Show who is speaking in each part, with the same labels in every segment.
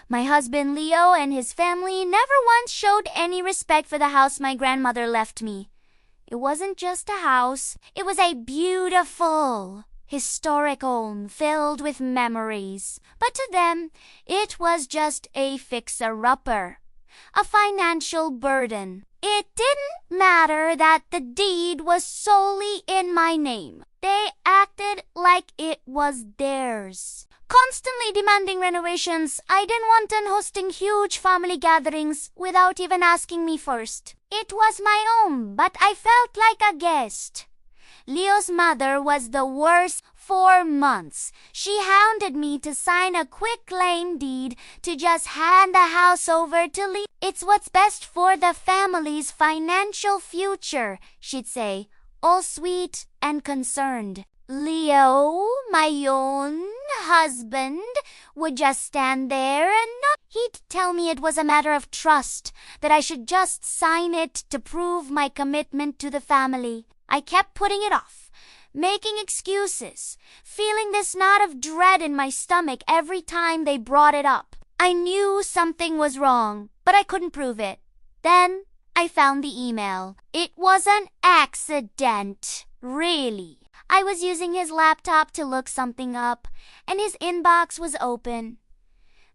Speaker 1: My husband Leo and his family never once showed any respect for the house my grandmother left me. It wasn't just a house, it was a beautiful, historic home filled with memories. But to them, it was just a fixer-upper, a financial burden. It didn't matter that the deed was solely in my name. They acted like it was theirs, constantly demanding renovations. I didn't want them hosting huge family gatherings without even asking me first. It was my home, but I felt like a guest. Leo's mother was the worst. 4 months. She hounded me to sign a quitclaim deed to just hand the house over to Leo. It's what's best for the family's financial future, she'd say, all sweet and concerned. Leo, my own husband, would just stand there and nod. He'd tell me it was a matter of trust, that I should just sign it to prove my commitment to the family. I kept putting it off, making excuses, feeling this knot of dread in my stomach every time they brought it up. I knew something was wrong, but I couldn't prove it. Then I found the email. It was an accident, really. I was using his laptop to look something up, and his inbox was open.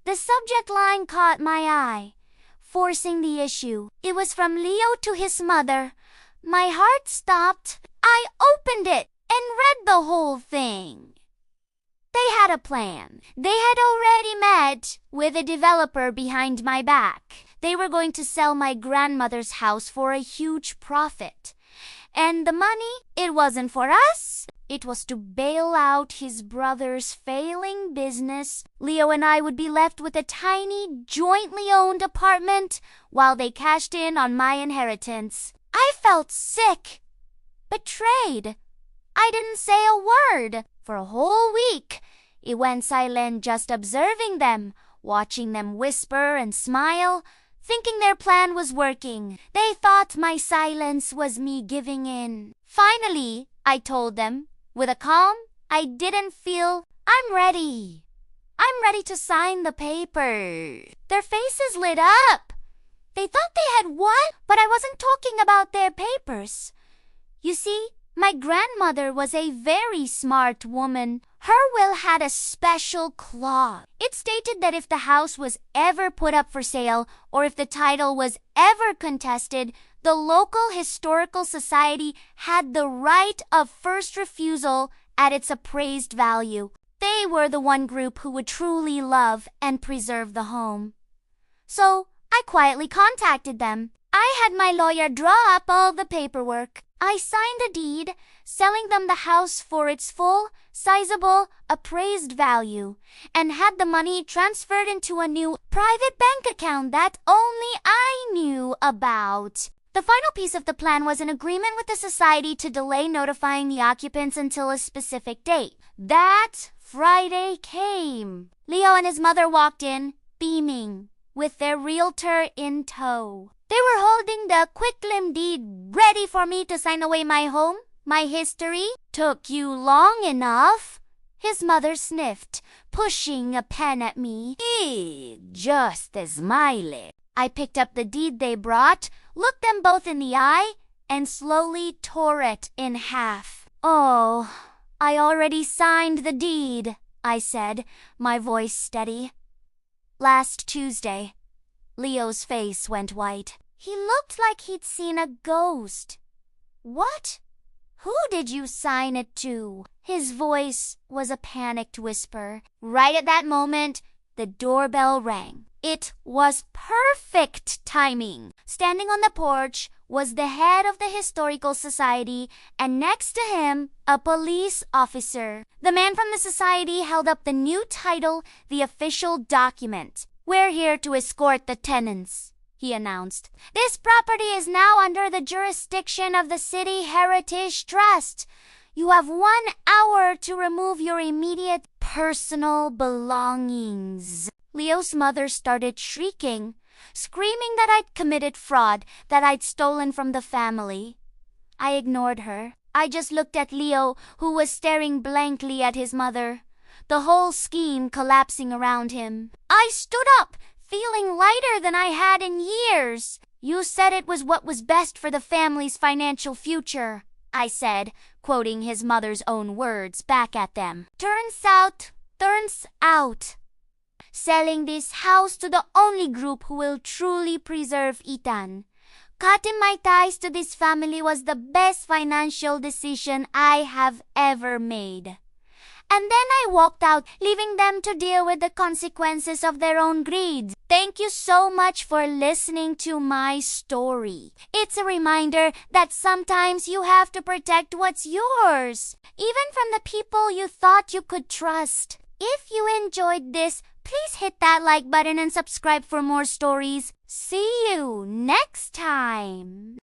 Speaker 1: The subject line caught my eye, forcing the issue. It was from Leo to his mother. My heart stopped. I opened it and read the whole thing. They had a plan. They had already met with a developer behind my back. They were going to sell my grandmother's house for a huge profit. And the money, it wasn't for us. It was to bail out his brother's failing business. Leo and I would be left with a tiny, jointly owned apartment while they cashed in on my inheritance. I felt sick, betrayed. I didn't say a word. For a whole week, it went silent, just observing them, watching them whisper and smile, thinking their plan was working. They thought my silence was me giving in. Finally, I told them, with a calm I didn't feel, I'm ready. I'm ready to sign the paper. Their faces lit up. They thought they had won, but I wasn't talking about their papers. You see, my grandmother was a very smart woman. Her will had a special clause. It stated that if the house was ever put up for sale, or if the title was ever contested, the local historical society had the right of first refusal at its appraised value. They were the one group who would truly love and preserve the home. So I quietly contacted them. I had my lawyer draw up all the paperwork. I signed a deed, selling them the house for its full, sizable, appraised value, and had the money transferred into a new private bank account that only I knew about. The final piece of the plan was an agreement with the society to delay notifying the occupants until a specific date. That Friday came. Leo and his mother walked in, beaming, with their realtor in tow. They were holding the quitclaim deed ready for me to sign away my home, my history. Took you long enough, his mother sniffed, pushing a pen at me. Just as smiley. I picked up the deed they brought, looked them both in the eye, and slowly tore it in half. Oh, I already signed the deed, I said, my voice steady. Last Tuesday. Leo's face went white. He looked like he'd seen a ghost. What? Who did you sign it to? His voice was a panicked whisper. Right at that moment, the doorbell rang. It was perfect timing. Standing on the porch was the head of the Historical Society, and next to him, a police officer. The man from the society held up the new title, the official document. We're here to escort the tenants, he announced. This property is now under the jurisdiction of the City Heritage Trust. You have 1 hour to remove your immediate personal belongings. Leo's mother started shrieking, screaming that I'd committed fraud, that I'd stolen from the family. I ignored her. I just looked at Leo, who was staring blankly at his mother. the whole scheme collapsing around him. I stood up, feeling lighter than I had in years. You said it was what was best for the family's financial future, I said, quoting his mother's own words back at them. Turns out, selling this house to the only group who will truly preserve Ethan, cutting my ties to this family was the best financial decision I have ever made. And then I walked out, leaving them to deal with the consequences of their own greed. Thank you so much for listening to my story. It's a reminder that sometimes you have to protect what's yours, even from the people you thought you could trust. If you enjoyed this, please hit that like button and subscribe for more stories. See you next time.